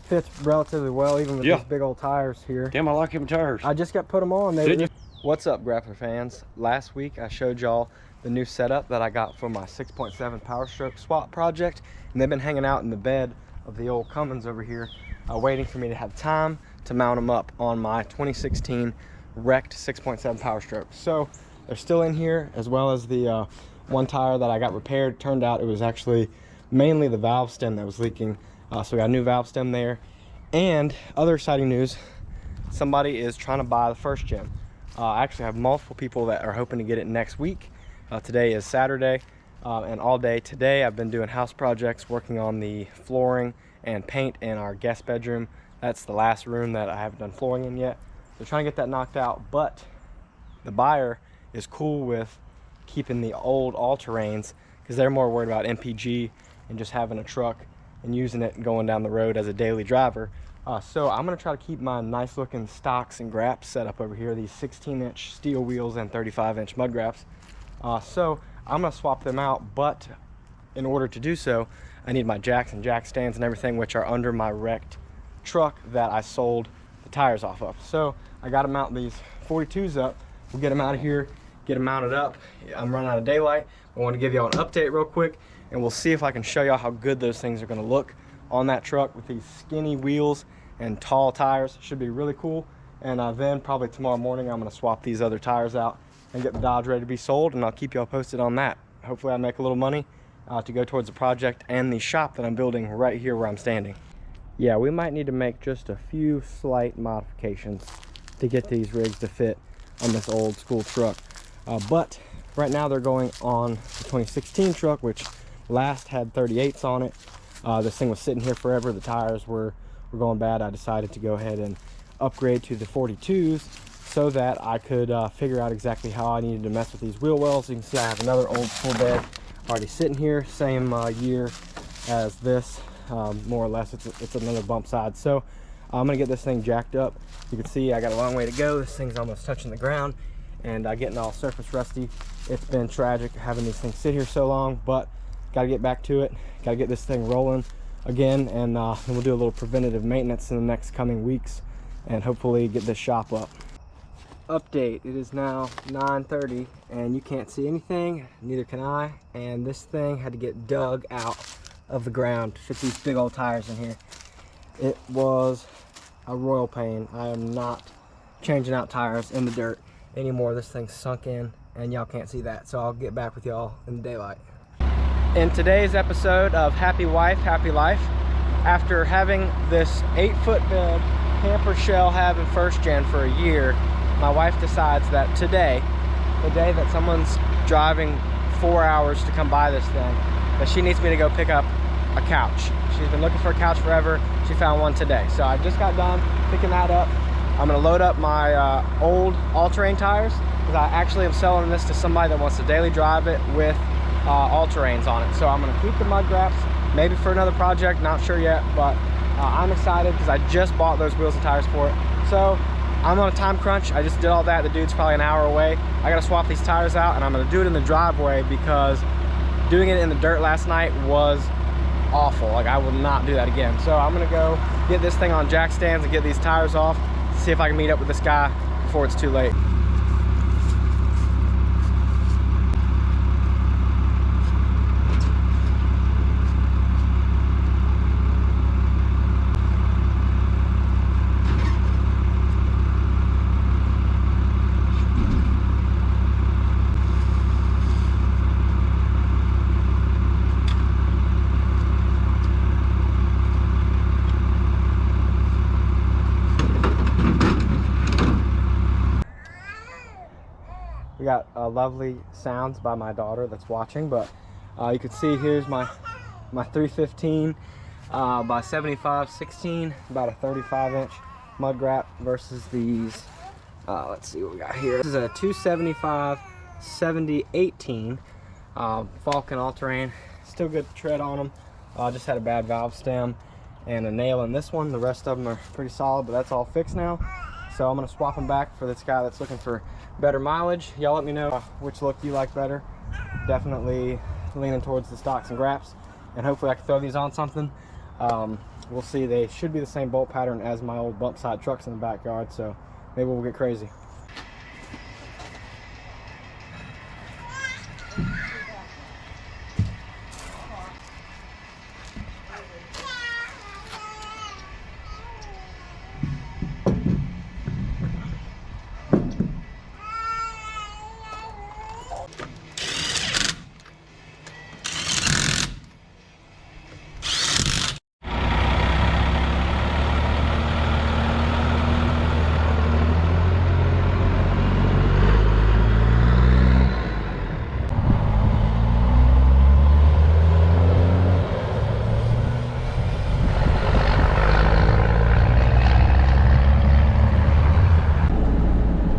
fits relatively well, even with these big old tires here. Damn, I like them tires. I just got put them on. Did you? What's up, Grappler fans? Last week I showed y'all the new setup that I got for my 6.7 Power Stroke swap project, and they've been hanging out in the bed of the old Cummins over here, waiting for me to have time to mount them up on my 2016 wrecked 6.7 Power Stroke. So they're still in here, as well as the one tire that I got repaired. Turned out it was actually mainly the valve stem that was leaking, so we got a new valve stem there. And other exciting news, somebody is trying to buy the first gen. I actually have multiple people that are hoping to get it next week. Today is Saturday, and all day today I've been doing house projects, working on the flooring and paint in our guest bedroom. That's the last room that I haven't done flooring in yet. They're trying to get that knocked out, but the buyer is cool with keeping the old all-terrains because they're more worried about MPG and just having a truck and using it and going down the road as a daily driver. So I'm gonna try to keep my nice looking stocks and graps set up over here, these 16-inch steel wheels and 35-inch mud graps. So I'm gonna swap them out, but in order to do so, I need my jacks and jack stands and everything, which are under my wrecked truck that I sold the tires off of. So I gotta mount these 42s up. We'll get them out of here, get them mounted up. I'm running out of daylight. I want to give y'all an update real quick, and we'll see if I can show y'all how good those things are gonna look on that truck with these skinny wheels and tall tires. Should be really cool. And then probably tomorrow morning I'm gonna swap these other tires out and get the Dodge ready to be sold, and I'll keep y'all posted on that. Hopefully I make a little money to go towards the project and the shop that I'm building right here where I'm standing. Yeah, we might need to make just a few slight modifications to get these rigs to fit on this old school truck. But right now they're going on the 2016 truck, which last had 38s on it. This thing was sitting here forever. The tires were going bad. I decided to go ahead and upgrade to the 42s so that I could figure out exactly how I needed to mess with these wheel wells. You can see I have another old full bed already sitting here, same year as this, more or less. It's another bump side. So I'm gonna get this thing jacked up. You can see I got a long way to go. This thing's almost touching the ground and getting all surface rusty. It's been tragic having these things sit here so long, but gotta get back to it. Gotta get this thing rolling again, and then we'll do a little preventative maintenance in the next coming weeks and hopefully get this shop up. Update, it is now 9:30 and you can't see anything, neither can I, and this thing had to get dug out of the ground to fit these big old tires in here. It was a royal pain. I am not changing out tires in the dirt anymore. This thing's sunk in and y'all can't see that, so I'll get back with y'all in the daylight. In today's episode of Happy Wife, Happy Life, after having this 8-foot bed camper shell having first gen for a year, my wife decides that today, the day that someone's driving 4 hours to come buy this thing, that she needs me to go pick up a couch. She's been looking for a couch forever. She found one today. So I just got done picking that up. I'm gonna load up my old all-terrain tires, because I actually am selling this to somebody that wants to daily drive it with all-terrains on it. So I'm gonna keep the mud graps, maybe for another project, not sure yet, but I'm excited because I just bought those wheels and tires for it. So I'm on a time crunch. I just did all that. The dude's probably an hour away. I gotta swap these tires out, and I'm gonna do it in the driveway because doing it in the dirt last night was awful. Like, I will not do that again. So I'm gonna go get this thing on jack stands and get these tires off, see if I can meet up with this guy before it's too late. We got lovely sounds by my daughter that's watching, but you can see here's my 315 by 75 16, about a 35-inch mud grap versus these. Let's see what we got here. This is a 275 70 18 Falcon all-terrain. Still good tread on them. Just had a bad valve stem and a nail in this one. The rest of them are pretty solid, but that's all fixed now. So I'm gonna swap them back for this guy that's looking for better mileage. Y'all let me know which look you like better. Definitely leaning towards the stocks and graps, and hopefully I can throw these on something. we'll see. They should be the same bolt pattern as my old bump side trucks in the backyard, so maybe we'll get crazy.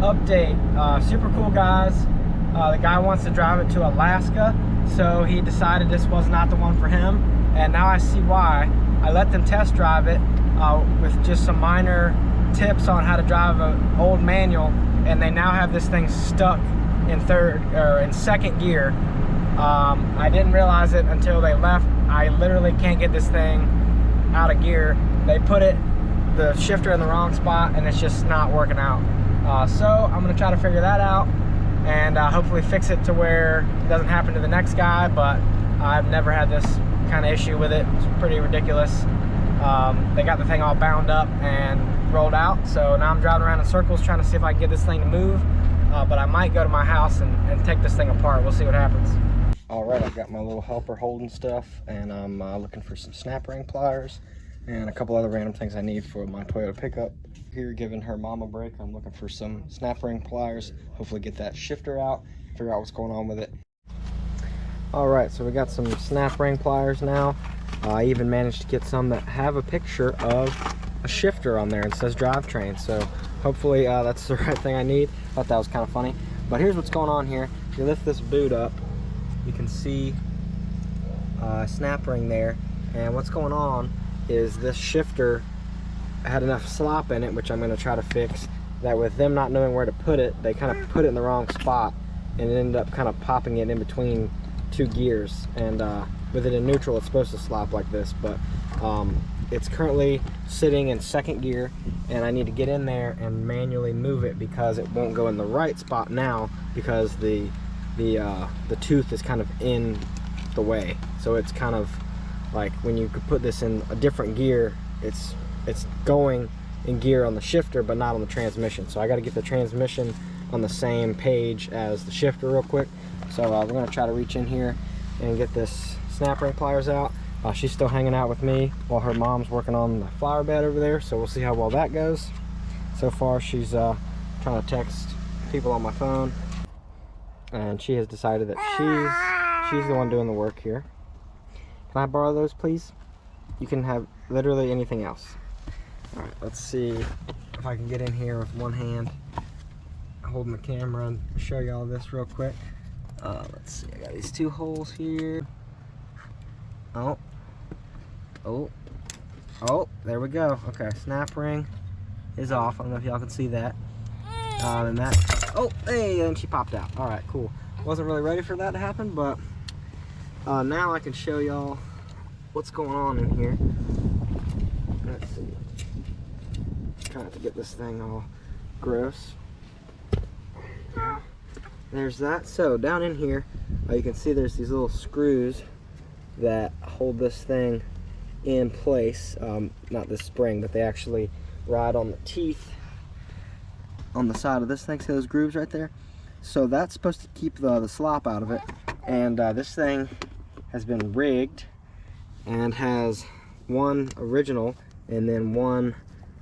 Update, super cool guys. The guy wants to drive it to Alaska, so he decided this was not the one for him, and now I see why. I let them test drive it with just some minor tips on how to drive an old manual, and they now have this thing stuck in second gear. I didn't realize it until they left. I literally can't get this thing out of gear. They put the shifter in the wrong spot, and it's just not working out. So I'm gonna try to figure that out and hopefully fix it to where it doesn't happen to the next guy, but I've never had this kind of issue with it. It's pretty ridiculous. They got the thing all bound up and rolled out, so now I'm driving around in circles trying to see if I can get this thing to move, but I might go to my house and take this thing apart. We'll see what happens. All right, I've got my little helper holding stuff, and I'm looking for some snap ring pliers and a couple other random things I need for my Toyota pickup. Here, giving her mom a break, I'm looking for some snap ring pliers, hopefully get that shifter out, figure out what's going on with it. All right, so we got some snap ring pliers now. I even managed to get some that have a picture of a shifter on there and says drivetrain, so hopefully that's the right thing I need. Thought that was kind of funny. But here's what's going on here. If you lift this boot up, you can see a snap ring there, and what's going on is this shifter had enough slop in it, which I'm going to try to fix, that with them not knowing where to put it, they kind of put it in the wrong spot, and it ended up kind of popping it in between two gears. And with it in neutral, it's supposed to slop like this, but it's currently sitting in second gear, and I need to get in there and manually move it because it won't go in the right spot now because the tooth is kind of in the way. So it's kind of like when you could put this in a different gear, it's going in gear on the shifter but not on the transmission. So I got to get the transmission on the same page as the shifter real quick. So we're going to try to reach in here and get this snap ring pliers out. She's still hanging out with me while her mom's working on the flower bed over there, so we'll see how well that goes. So far she's trying to text people on my phone, and she has decided that she's the one doing the work here. Can I borrow those, please? You can have literally anything else. All right, let's see if I can get in here with one hand holding the camera and show y'all this real quick. Let's see, I got these two holes here. Oh, there we go. Okay, snap ring is off. I don't know if y'all can see that. And that, oh, hey, and she popped out. All right, cool. Wasn't really ready for that to happen, but now I can show y'all what's going on in here. Let's see. Trying to get this thing all gross. There's that. So down in here, you can see there's these little screws that hold this thing in place. Not this spring, but they actually ride on the teeth on the side of this thing. See those grooves right there? So that's supposed to keep the slop out of it. And this thing has been rigged and has one original and then one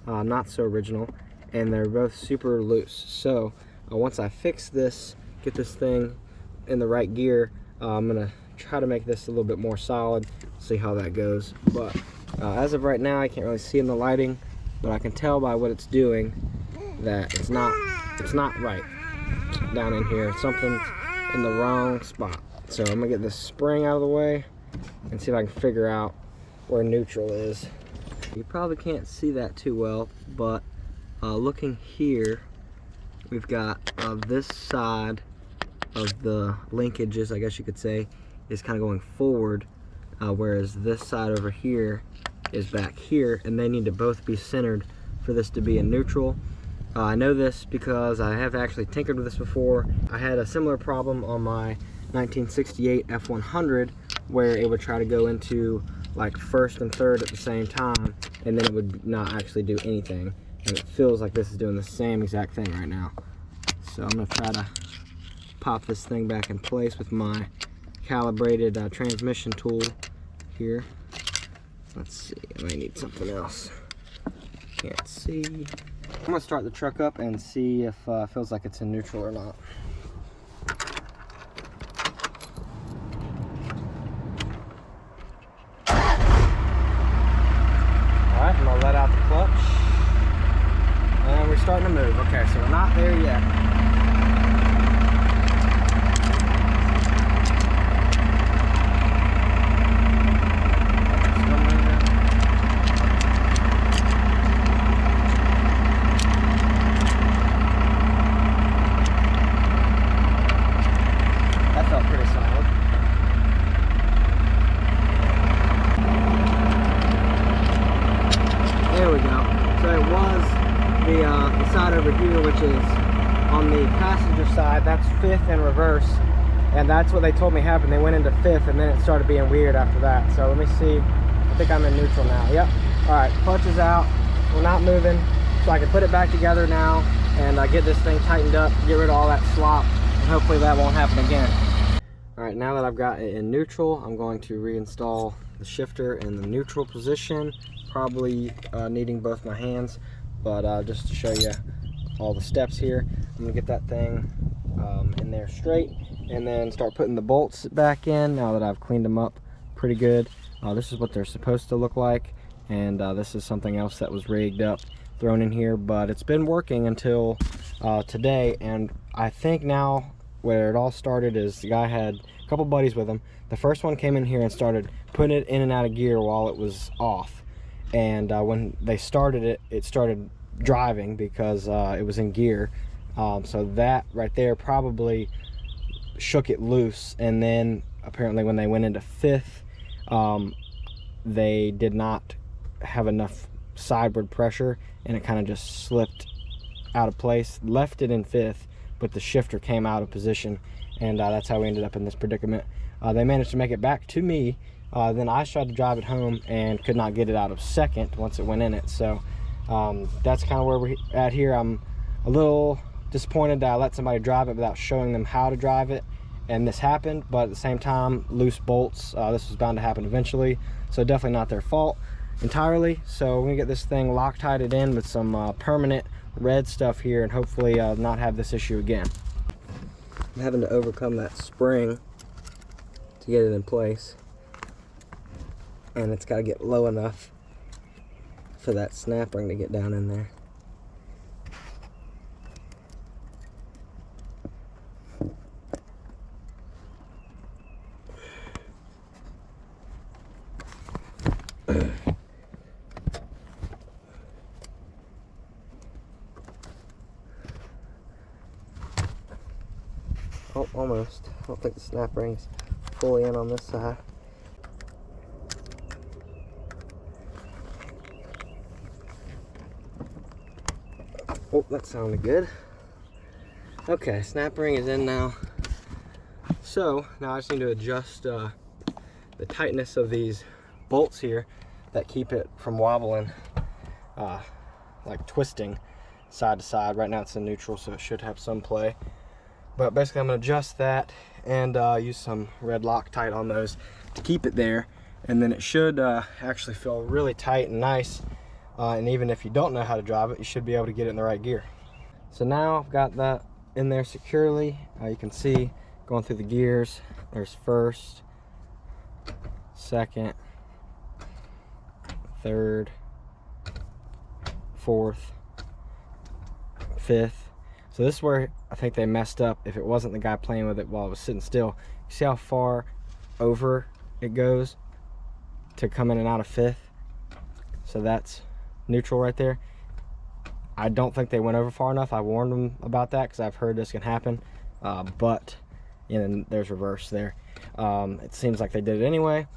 not so original, and they're both super loose. So once I fix this, get this thing in the right gear, I'm gonna try to make this a little bit more solid, see how that goes. But as of right now, I can't really see in the lighting, but I can tell by what it's doing that it's not right down in here. Something's in the wrong spot. So I'm gonna get this spring out of the way and see if I can figure out where neutral is. You probably can't see that too well, but looking here, we've got this side of the linkages, I guess you could say, is kind of going forward, whereas this side over here is back here, and they need to both be centered for this to be in neutral. I know this because I have actually tinkered with this before. I had a similar problem on my 1968 F100 where it would try to go into like first and third at the same time, and then it would not actually do anything. And it feels like this is doing the same exact thing right now. So I'm gonna try to pop this thing back in place with my calibrated transmission tool here. Let's see, I might need something else. Can't see. I'm gonna start the truck up and see if it feels like it's in neutral or not. Alright, I'm gonna let out the clutch. And we're starting to move. Okay, so we're not there yet. The side over here, which is on the passenger side, that's fifth in reverse, and that's what they told me happened. They went into fifth and then it started being weird after that. So let me see, I think I'm in neutral now. Yep. All right, clutch is out, we're not moving, so I can put it back together now and get this thing tightened up, get rid of all that slop, and hopefully that won't happen again. All right, now that I've got it in neutral, I'm going to reinstall the shifter in the neutral position, probably needing both my hands. But just to show you all the steps here, I'm gonna get that thing in there straight and then start putting the bolts back in now that I've cleaned them up pretty good. This is what they're supposed to look like, and this is something else that was rigged up, thrown in here, but it's been working until today. And I think now where it all started is the guy had a couple buddies with him. The first one came in here and started putting it in and out of gear while it was off, and when they started it, it started driving because it was in gear. So that right there probably shook it loose, and then apparently when they went into fifth, they did not have enough sideward pressure, and it kind of just slipped out of place, left it in fifth, but the shifter came out of position, and that's how we ended up in this predicament. They managed to make it back to me. Then I tried to drive it home and could not get it out of second once it went in it. So that's kind of where we're at here. I'm a little disappointed that I let somebody drive it without showing them how to drive it, and this happened. But at the same time, loose bolts, this was bound to happen eventually, so definitely not their fault entirely. So we're gonna get this thing Loctited in with some permanent red stuff here, and hopefully not have this issue again. I'm having to overcome that spring to get it in place, and it's got to get low enough for that snap ring to get down in there. Oh, almost. I don't think the snap ring's fully in on this side. Oh, that sounded good. Okay, snap ring is in now. So now I just need to adjust the tightness of these bolts here that keep it from wobbling, like twisting side to side. Right now it's in neutral, so it should have some play. But basically I'm gonna adjust that and use some red Loctite on those to keep it there. And then it should actually feel really tight and nice. And even if you don't know how to drive it, you should be able to get it in the right gear. So now I've got that in there securely. You can see going through the gears, there's first, second, third, fourth, fifth. So this is where I think they messed up. If it wasn't the guy playing with it while it was sitting still, you see how far over it goes to come in and out of fifth? So that's neutral right there. I don't think they went over far enough. I warned them about that because I've heard this can happen, but you know, there's reverse there. It seems like they did it anyway.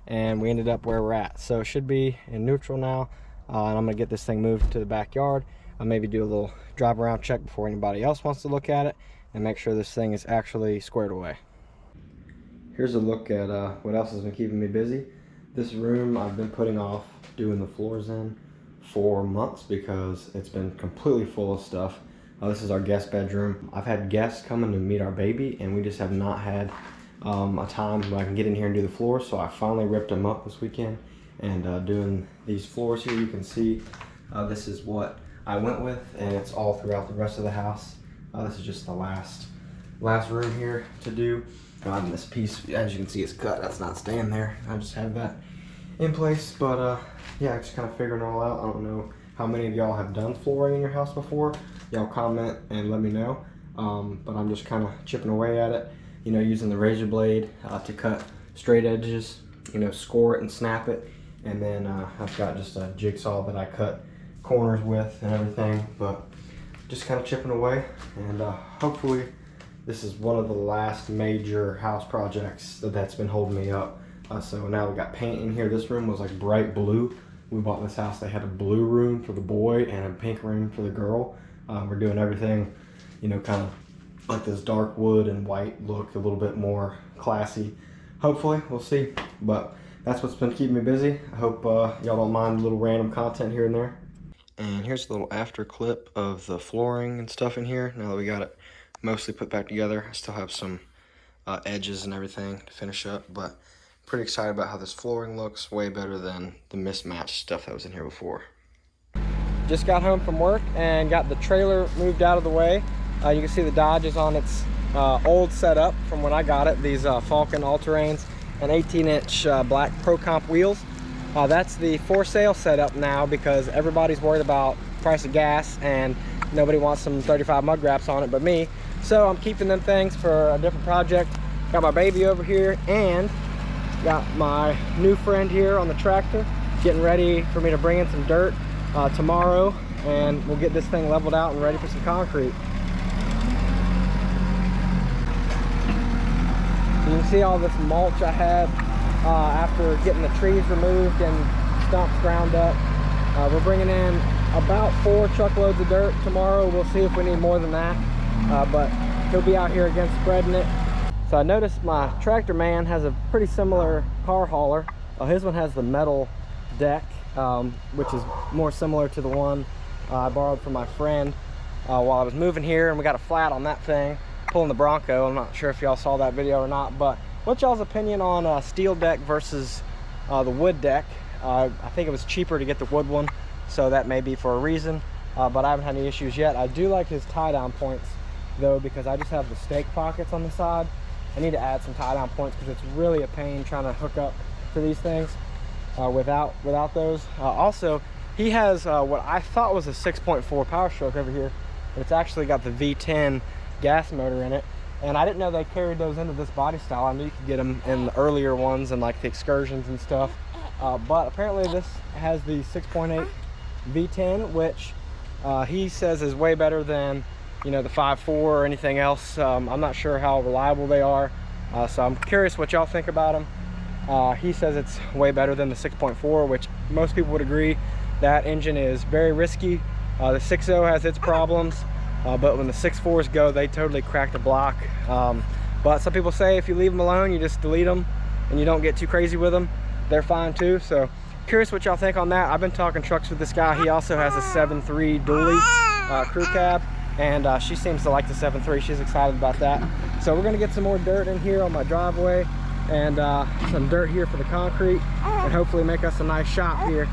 and we ended up where we're at. So it should be in neutral now, and I'm gonna get this thing moved to the backyard. I'll maybe do a little drive around check before anybody else wants to look at it and make sure this thing is actually squared away. Here's a look at what else has been keeping me busy. This room I've been putting off doing the floors in for months because it's been completely full of stuff. This is our guest bedroom. I've had guests coming to meet our baby, and we just have not had a time where I can get in here and do the floors. So I finally ripped them up this weekend and doing these floors here. You can see this is what I went with, and it's all throughout the rest of the house. This is just the last room here to do. And this piece, as you can see, is cut. That's not staying there. I just have that in place, but yeah, just kind of figuring it all out. I don't know how many of y'all have done flooring in your house before. Y'all comment and let me know. But I'm just kind of chipping away at it, you know, using the razor blade to cut straight edges, you know, score it and snap it. And then I've got just a jigsaw that I cut corners with and everything, but just kind of chipping away. And hopefully this is one of the last major house projects that's been holding me up. So now we got paint in here. This room was like bright blue. We bought this house, they had a blue room for the boy and a pink room for the girl. We're doing everything, you know, kind of like this dark wood and white look, a little bit more classy. Hopefully, we'll see. But that's what's been keeping me busy. I hope y'all don't mind a little random content here and there. And here's a little after clip of the flooring and stuff in here. Now that we got it mostly put back together, I still have some edges and everything to finish up, but pretty excited about how this flooring looks. Way better than the mismatched stuff that was in here before. Just got home from work and got the trailer moved out of the way. You can see the Dodge is on its old setup from when I got it. These Falcon all-terrains and 18-inch black Pro Comp wheels. That's the for sale setup now because everybody's worried about price of gas and nobody wants some 35 mud wraps on it but me. So I'm keeping them things for a different project. Got my baby over here and got my new friend here on the tractor getting ready for me to bring in some dirt tomorrow, and we'll get this thing leveled out and ready for some concrete. You can see all this mulch I had after getting the trees removed and stumps ground up. We're bringing in about 4 truckloads of dirt tomorrow. We'll see if we need more than that, but he'll be out here again spreading it. So I noticed my tractor man has a pretty similar car hauler. His one has the metal deck, which is more similar to the one I borrowed from my friend while I was moving here, and we got a flat on that thing pulling the Bronco. I'm not sure if y'all saw that video or not, but what's y'all's opinion on steel deck versus the wood deck? I think it was cheaper to get the wood one, so that may be for a reason, but I haven't had any issues yet. I do like his tie-down points though, because I just have the stake pockets on the side. I need to add some tie-down points because it's really a pain trying to hook up to these things without those. Also, he has what I thought was a 6.4 power stroke over here, but it's actually got the V10 gas motor in it, and I didn't know they carried those into this body style. I knew you could get them in the earlier ones and like the Excursions and stuff, but apparently this has the 6.8 V10, which he says is way better than, you know, the 5.4 or anything else. I'm not sure how reliable they are, so I'm curious what y'all think about them. He says it's way better than the 6.4, which most people would agree. That engine is very risky. The 6.0 has its problems, but when the 6.4s go, they totally crack the block. But some people say if you leave them alone, you just delete them and you don't get too crazy with them, they're fine too. So curious what y'all think on that. I've been talking trucks with this guy. He also has a 7.3 dually crew cab, and she seems to like the 7.3. She's excited about that. So we're gonna get some more dirt in here on my driveway and some dirt here for the concrete, and hopefully make us a nice shop here.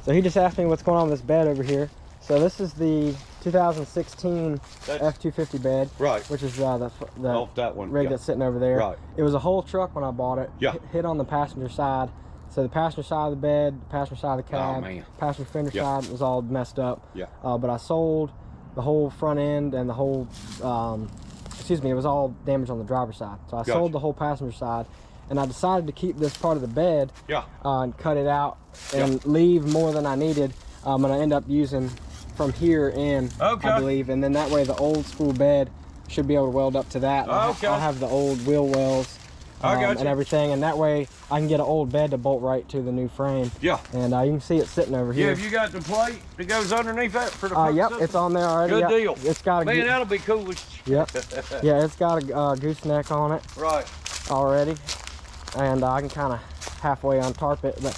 So he just asked me what's going on with this bed over here. So this is the 2016 F-250 bed, right? Which is that one rig that's sitting over there. Right. It was a whole truck when I bought it. Yeah. Hit on the passenger side. So the passenger side of the bed, the passenger side of the cab, passenger fender side was all messed up. Yeah. But I sold the whole front end and the whole, excuse me, it was all damaged on the driver's side. So I sold the whole passenger side, and I decided to keep this part of the bed and cut it out and leave more than I needed. I'm gonna end up using from here in, I believe, and then that way the old school bed should be able to weld up to that. I'll have the old wheel wells and everything, and that way I can get an old bed to bolt right to the new frame. Yeah. And you can see it sitting over here. Yeah, have you got the plate that goes underneath that for the front Yep, system? it's on there already. Good deal. It's got a Man, that'll be cool. Yep. Yeah, it's got a gooseneck on it. Right. Already, and I can kind of halfway untarp it, but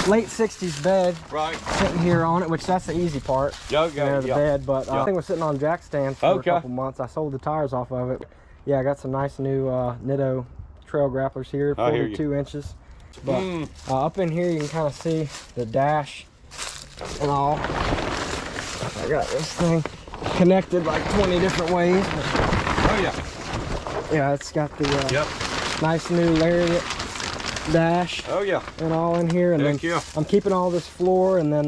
late 60s bed sitting here on it, which that's the easy part. The bed, but I think we're sitting on jack stands for a couple months. I sold the tires off of it. Yeah, I got some nice new Nitto trail grapplers here, 42 inches. But up in here you can kind of see the dash and all. I got this thing connected like 20 different ways. Yeah, it's got the nice new lariat dash. And all in here, and then I'm keeping all this floor, and then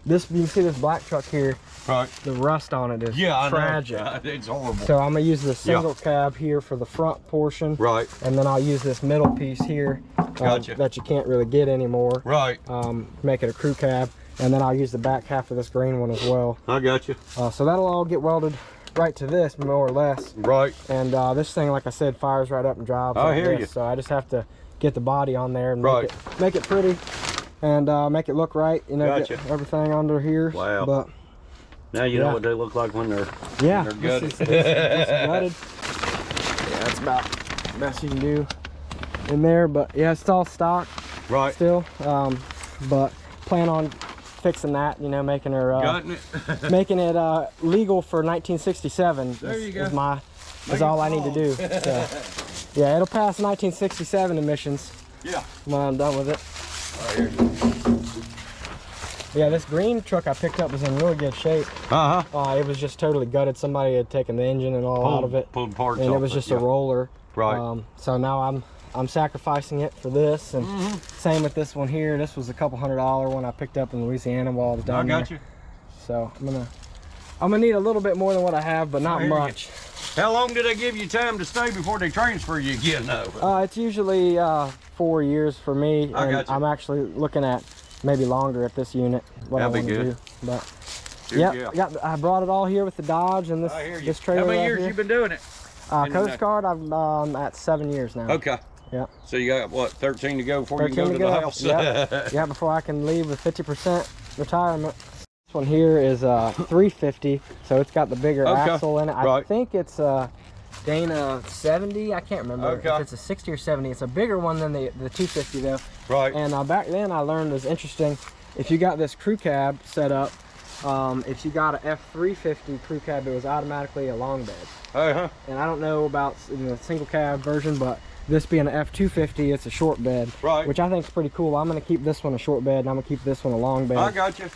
this, you can see this black truck here. The rust on it is tragic. It's horrible. So I'm gonna use the single cab here for the front portion. And then I'll use this middle piece here that you can't really get anymore. Make it a crew cab, and then I'll use the back half of this green one as well. I got you. So that'll all get welded right to this, more or less. And this thing, like I said, fires right up and drives. I hear you. So I just have to get the body on there and make it pretty, and make it look right. You know, get everything under here. But now you know what they look like when they're gutted. This is gutted. Yeah, that's about the best you can do in there. But yeah, it's all stock still. But plan on fixing that, you know, making her making it legal for 1967 is all I need to do. So, yeah, it'll pass 1967 emissions when I'm done with it. Yeah, this green truck I picked up was in really good shape. It was just totally gutted. Somebody had taken the engine and all out of it, pulled parts and off it was just a roller. So now I'm sacrificing it for this, and same with this one here. This was a couple $100 one I picked up in Louisiana while I was down there. So I'm gonna need a little bit more than what I have, but not much. How long do they give you time to stay before they transfer you again, though? It's usually 4 years for me, and I'm actually looking at maybe longer at this unit. What I want to do, but I brought it all here with the Dodge and this trailer. How many years you been doing it? Coast Guard, I'm at 7 years now. Yeah. So you got what, 13 to go before you can go to the house? Yeah, before I can leave with 50% retirement. This one here is 350, so it's got the bigger axle in it. I think it's Dana 70. I can't remember if it's a 60 or 70. It's a bigger one than the 250 though. And back then I learned it was interesting. If you got this crew cab set up, if you got a F350 crew cab, it was automatically a long bed. And I don't know about the single cab version, but this being an F250, it's a short bed, which I think is pretty cool. I'm going to keep this one a short bed, and I'm going to keep this one a long bed. I got you.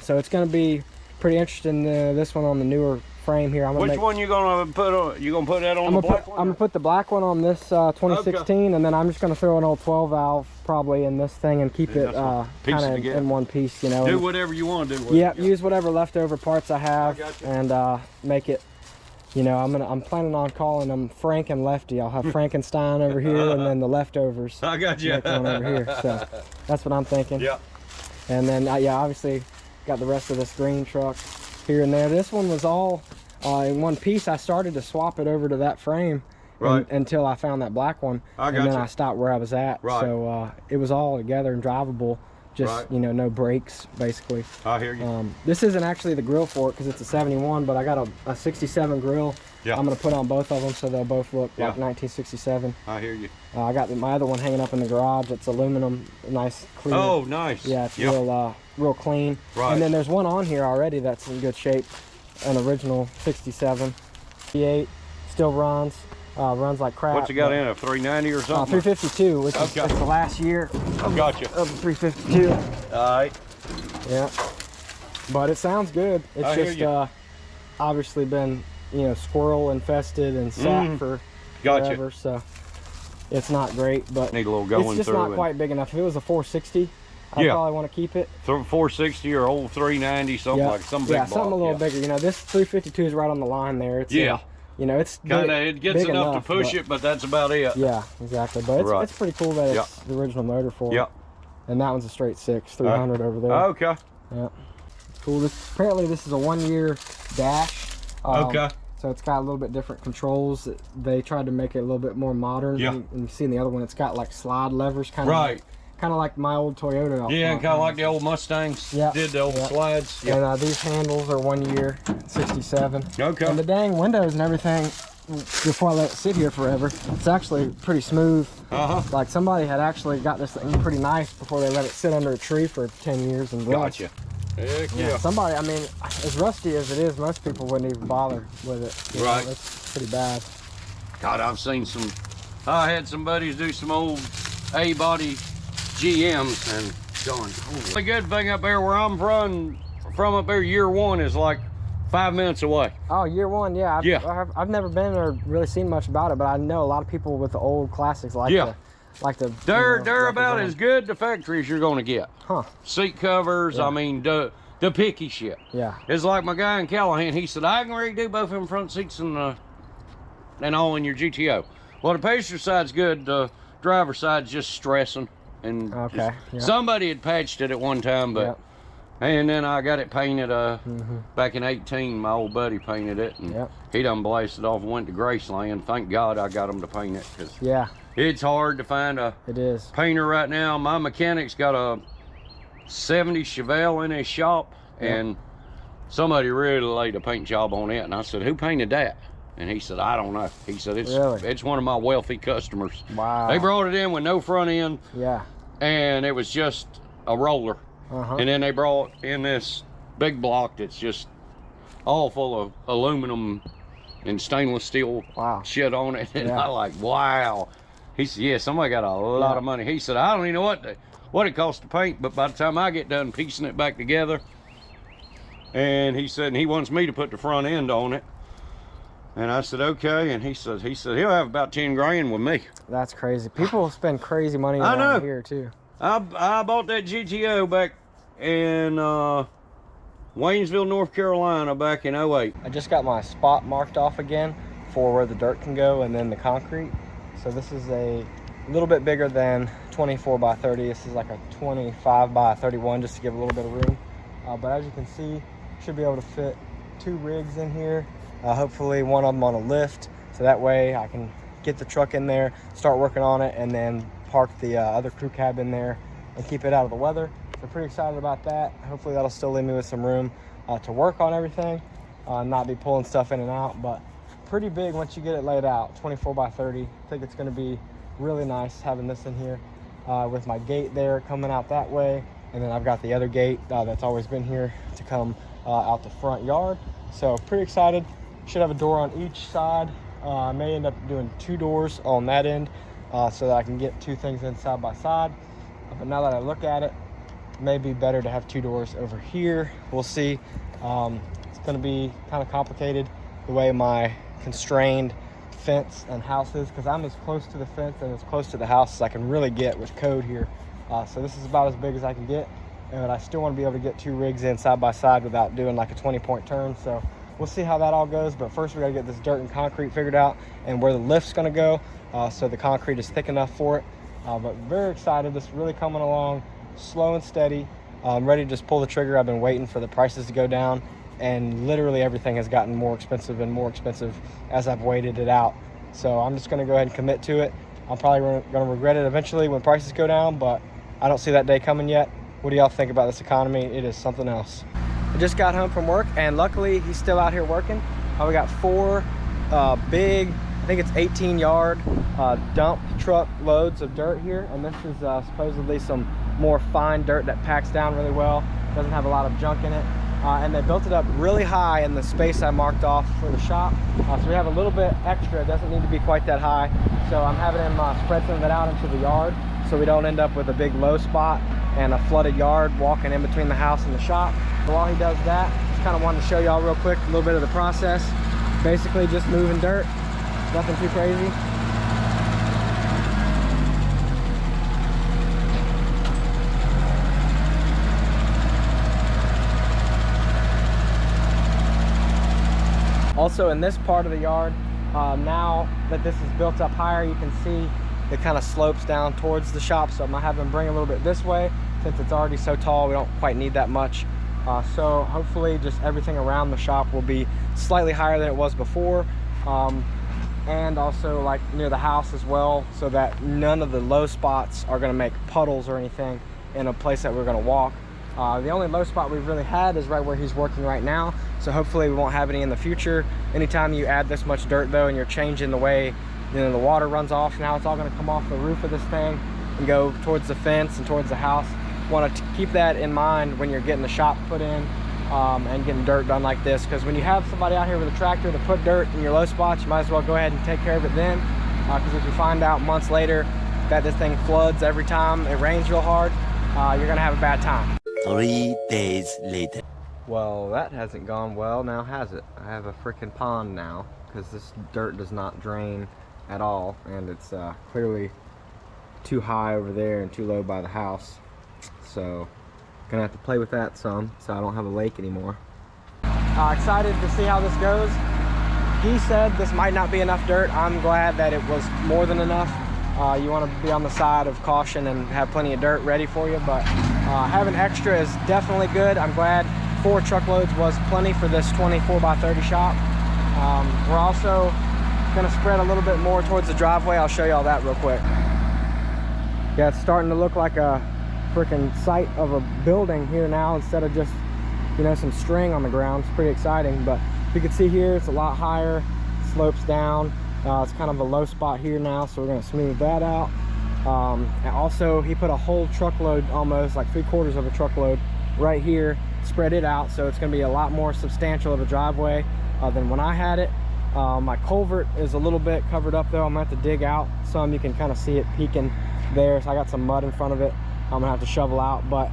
So it's going to be pretty interesting. This one on the newer frame here. Which one you going to put on? You going to put that on the black one? I'm going to put the black one on this 2016, and then I'm just going to throw an old 12 valve probably in this thing and keep it kind of in one piece. You know. Do whatever you want to do with it. Use whatever leftover parts I have and make it. You know, I'm planning on calling them Frank and Lefty. I'll have Frankenstein over here, and then the leftovers. I got you. Over here. So that's what I'm thinking. And then obviously got the rest of this green truck here and there. This one was all in one piece. I started to swap it over to that frame until I found that black one, and then I stopped where I was at. So it was all together and drivable. Just you know, no brakes basically. I hear you. This isn't actually the grill for it because it's a 71, but I got a 67 grill. I'm gonna put on both of them so they'll both look like 1967. I hear you. I got my other one hanging up in the garage. It's aluminum, nice, clean. Oh, nice. Yeah, it's real clean. And then there's one on here already that's in good shape, an original 67. V8 still runs. Runs like crap. What's it got in it, 390 or something? 352, which is it's the last year of the 352. All right. Yeah, but it sounds good. It's just obviously been, you know, squirrel infested and sat for forever, so it's not great. But need a little going it's just not quite big enough. If it was a 460, I'd probably want to keep it. 460 or old 390, something like some big something a little bigger. You know, this 352 is right on the line there. It's you know, it's kind of it gets enough to push it, but that's about it. Yeah, exactly. But it's pretty cool that it's the original motor for it. And that one's a straight 300 over there. Okay. Yeah. Cool. Apparently this is a 1 year dash. It's So it's got a little bit different controls. They tried to make it a little bit more modern. Yeah. And you see in the other one, it's got like slide levers, kind of Right. like my old Toyota. Yeah, kind of like the old Mustangs. Yeah. Did the old slides. Yeah. And these handles are 1 year, 67. Okay. And the dang windows and everything, before I let it sit here forever, it's actually pretty smooth. Like somebody had actually got this thing pretty nice before they let it sit under a tree for 10 years and rust. Gotcha. Heck yeah. Somebody, I mean, as rusty as it is, most people wouldn't even bother with it. You Right. know, it's pretty bad. God, I've seen some. I had some buddies do some old A-body GMs and going. The good thing up there where I'm from up there, year one is like 5 minutes away. Oh, year one, yeah. I've never been or really seen much about it, but I know a lot of people with the old classics like the. They're about as good the factory as you're going to get. Huh. Seat covers. I mean the picky shit. Yeah. It's like my guy in Callahan. He said I can redo both of them front seats and all in your GTO. Well, the passenger side's good. The driver side's just stressing. And somebody had patched it at one time, but and then I got it painted back in 18. My old buddy painted it, and he done blasted off and went to Graceland. Thank God I got him to paint it, because it's hard to find a painter right now. My mechanic's got a 70 Chevelle in his shop, and somebody really laid a paint job on it, and I said, who painted that? And he said, I don't know. He said, it's one of my wealthy customers. Wow. They brought it in with no front end. Yeah. And it was just a roller. And then they brought in this big block that's just all full of aluminum and stainless steel shit on it. And I like, wow. He said, yeah, somebody got a lot of money. He said, I don't even know what it costs to paint, but by the time I get done piecing it back together, and he said, and he wants me to put the front end on it. And I said, okay. And he said he'll have about 10 grand with me. That's crazy. People spend crazy money around here too. I bought that GTO back in Waynesville, North Carolina back in 08. I just got my spot marked off again for where the dirt can go and then the concrete. So this is a little bit bigger than 24 by 30. This is like a 25 by 31, just to give a little bit of room. But as you can see, should be able to fit 2 rigs in here. Hopefully one of them on a lift, so that way I can get the truck in there, start working on it, and then park the other crew cab in there and keep it out of the weather. So pretty excited about that. Hopefully that'll still leave me with some room to work on everything, not be pulling stuff in and out, but pretty big once you get it laid out. 24 by 30. I think it's going to be really nice having this in here with my gate there coming out that way, and then I've got the other gate that's always been here to come out the front yard. So pretty excited. Should have a door on each side. I may end up doing 2 doors on that end so that I can get 2 things in side by side. But now that I look at it, it may be better to have 2 doors over here. We'll see. It's going to be kind of complicated the way my constrained fence and house is, because I'm as close to the fence and as close to the house as I can really get with code here. So this is about as big as I can get, but I still want to be able to get 2 rigs in side by side without doing like a 20-point turn. So we'll see how that all goes, but first we got to get this dirt and concrete figured out and where the lift's going to go, so the concrete is thick enough for it. But very excited. This is really coming along slow and steady. I'm ready to just pull the trigger. I've been waiting for the prices to go down, and literally everything has gotten more expensive and more expensive as I've waited it out. So I'm just going to go ahead and commit to it. I'm probably going to regret it eventually when prices go down, but I don't see that day coming yet. What do y'all think about this economy? It is something else. I just got home from work, and luckily he's still out here working. We got 4 big, I think it's 18-yard dump truck loads of dirt here, and this is supposedly some more fine dirt that packs down really well, doesn't have a lot of junk in it, and they built it up really high in the space I marked off for the shop, so we have a little bit extra. It doesn't need to be quite that high, so I'm having him spread some of it out into the yard so we don't end up with a big low spot and a flooded yard walking in between the house and the shop. So while he does that, just kind of wanted to show y'all real quick a little bit of the process. Basically just moving dirt, nothing too crazy. Also in this part of the yard, now that this is built up higher, you can see it kind of slopes down towards the shop, so I'm gonna have them bring a little bit this way. Since it's already so tall, we don't quite need that much So hopefully just everything around the shop will be slightly higher than it was before, and also like near the house as well, so that none of the low spots are going to make puddles or anything in a place that we're going to walk. The only low spot we've really had is right where he's working right now, so hopefully we won't have any in the future. Anytime you add this much dirt though, and you're changing the way, you know, the water runs off, now it's all going to come off the roof of this thing and go towards the fence and towards the house. Want to keep that in mind when you're getting the shop put in, and getting dirt done like this, because when you have somebody out here with a tractor to put dirt in your low spots, you might as well go ahead and take care of it then, because if you find out months later that this thing floods every time it rains real hard, you're gonna have a bad time. 3 days later. Well, that hasn't gone well now, has it? I have a freaking pond now, because this dirt does not drain at all, and it's clearly too high over there and too low by the house. So gonna have to play with that some, so I don't have a lake anymore. Excited to see how this goes. He said this might not be enough dirt. I'm glad that it was more than enough. You want to be on the side of caution and have plenty of dirt ready for you, but having extra is definitely good. I'm glad 4 truckloads was plenty for this 24 by 30 shop. We're also gonna spread a little bit more towards the driveway. I'll show you all that real quick. Yeah, it's starting to look like a freaking site of a building here now, instead of just, you know, some string on the ground. It's pretty exciting. But you can see here it's a lot higher, slopes down. It's kind of a low spot here now, so we're going to smooth that out. And also he put a whole truckload, almost like 3/4 of a truckload right here, spread it out, so it's going to be a lot more substantial of a driveway than when I had it. My culvert is a little bit covered up though. I'm going to have to dig out some. You can kind of see it peeking there, so I got some mud in front of it I'm gonna have to shovel out, but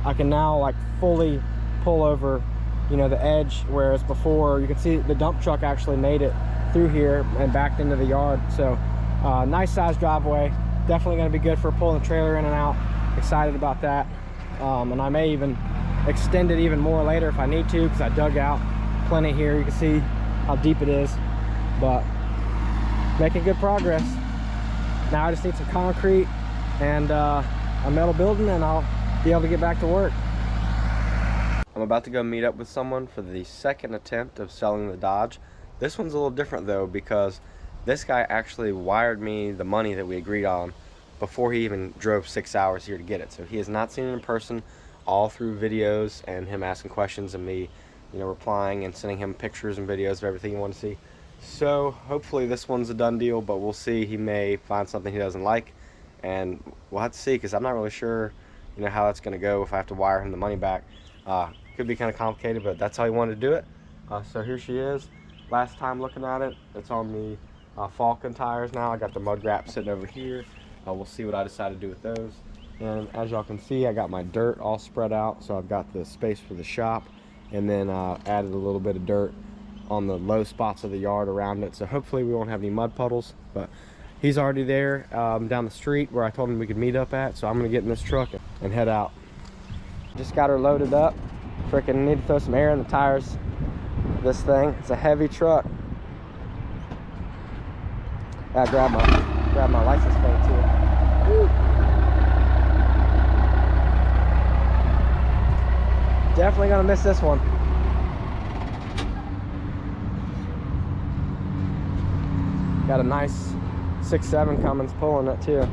I can now like fully pull over, you know, the edge, whereas before you can see the dump truck actually made it through here and backed into the yard. So nice sized driveway, definitely going to be good for pulling the trailer in and out. Excited about that. And I may even extend it even more later if I need to, because I dug out plenty here. You can see how deep it is, but making good progress. Now I just need some concrete and a metal building, and I'll be able to get back to work. I'm about to go meet up with someone for the second attempt of selling the Dodge. This one's a little different though, because this guy actually wired me the money that we agreed on before he even drove 6 hours here to get it. So he has not seen it in person, all through videos and him asking questions and me, you know, replying and sending him pictures and videos of everything you want to see. So hopefully this one's a done deal, but we'll see. He may find something he doesn't like, and we'll have to see, because I'm not really sure, you know, how that's going to go if I have to wire him the money back. Could be kind of complicated, but that's how he wanted to do it. So here she is. Last time looking at it, it's on the Falcon tires now. I got the mud wrap sitting over here. We'll see what I decide to do with those. And as y'all can see, I got my dirt all spread out, so I've got the space for the shop, and then added a little bit of dirt on the low spots of the yard around it. So hopefully we won't have any mud puddles, but he's already there down the street where I told him we could meet up at. So I'm gonna get in this truck and head out. Just got her loaded up. Freaking need to throw some air in the tires. This thing, it's a heavy truck. I grab my license plate too. Woo. Definitely gonna miss this one. Got a nice 6.7 Cummins pulling it too.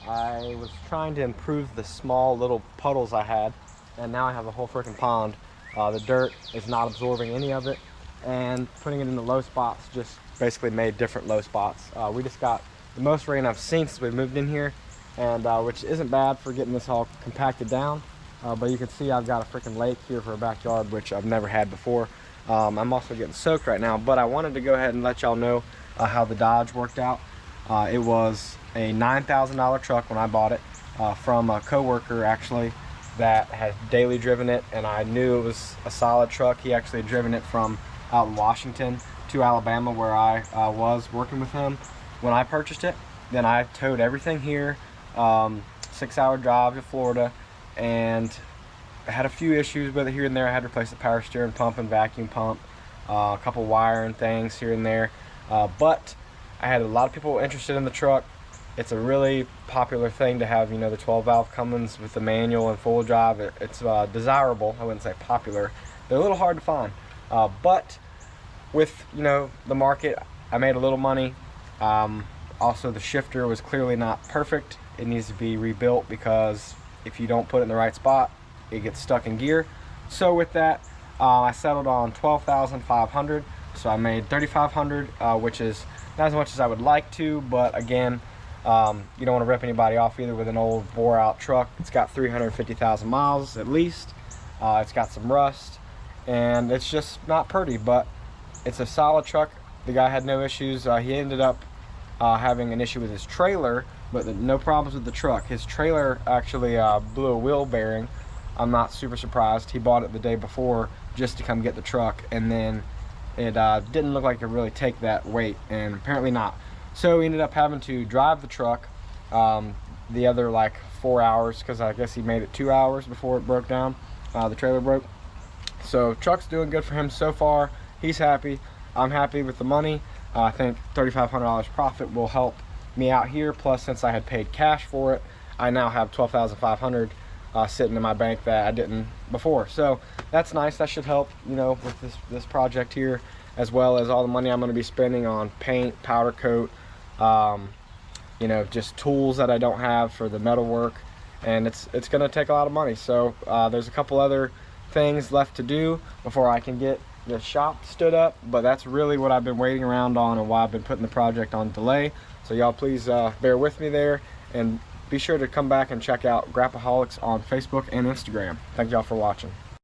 I was trying to improve the small little puddles I had, and now I have a whole freaking pond. The dirt is not absorbing any of it, and putting it in the low spots just basically made different low spots. We just got the most rain I've seen since we moved in here, and which isn't bad for getting this all compacted down. But you can see I've got a freaking lake here for a backyard, which I've never had before. I'm also getting soaked right now, but I wanted to go ahead and let y'all know how the Dodge worked out. It was a $9,000 truck when I bought it from a coworker actually that had daily driven it, and I knew it was a solid truck. He actually had driven it from out in Washington to Alabama, where I was working with him when I purchased it. Then I towed everything here, 6-hour drive to Florida, and I had a few issues with it here and there. I had to replace the power steering pump and vacuum pump, a couple wiring things here and there, but I had a lot of people interested in the truck. It's a really popular thing to have, you know, the 12 valve Cummins with the manual and full drive. It's desirable. I wouldn't say popular. They're a little hard to find, but with, you know, the market, I made a little money. Also, the shifter was clearly not perfect. It needs to be rebuilt because if you don't put it in the right spot, it gets stuck in gear. So with that, I settled on $12,500. So I made $3,500, which is not as much as I would like to, but again, you don't want to rip anybody off either with an old bore out truck. It's got 350,000 miles at least. It's got some rust, and it's just not pretty, but it's a solid truck. The guy had no issues. He ended up having an issue with his trailer, but no problems with the truck. His trailer actually blew a wheel bearing. I'm not super surprised. He bought it the day before just to come get the truck, and then it didn't look like it could really take that weight, and apparently not. So he ended up having to drive the truck the other like 4 hours, because I guess he made it 2 hours before it broke down. The trailer broke. So truck's doing good for him so far. He's happy. I'm happy with the money. I think $3,500 profit will help me out here. Plus, since I had paid cash for it, I now have $12,500 sitting in my bank that I didn't before. So that's nice. That should help, you know, with this project here, as well as all the money I'm going to be spending on paint, powder coat, you know, just tools that I don't have for the metal work, and it's going to take a lot of money. So there's a couple other things left to do before I can get the shop stood up, but that's really what I've been waiting around on and why I've been putting the project on delay. So y'all please bear with me there, and be sure to come back and check out GRAPPAHOLICS on Facebook and Instagram. Thank y'all for watching.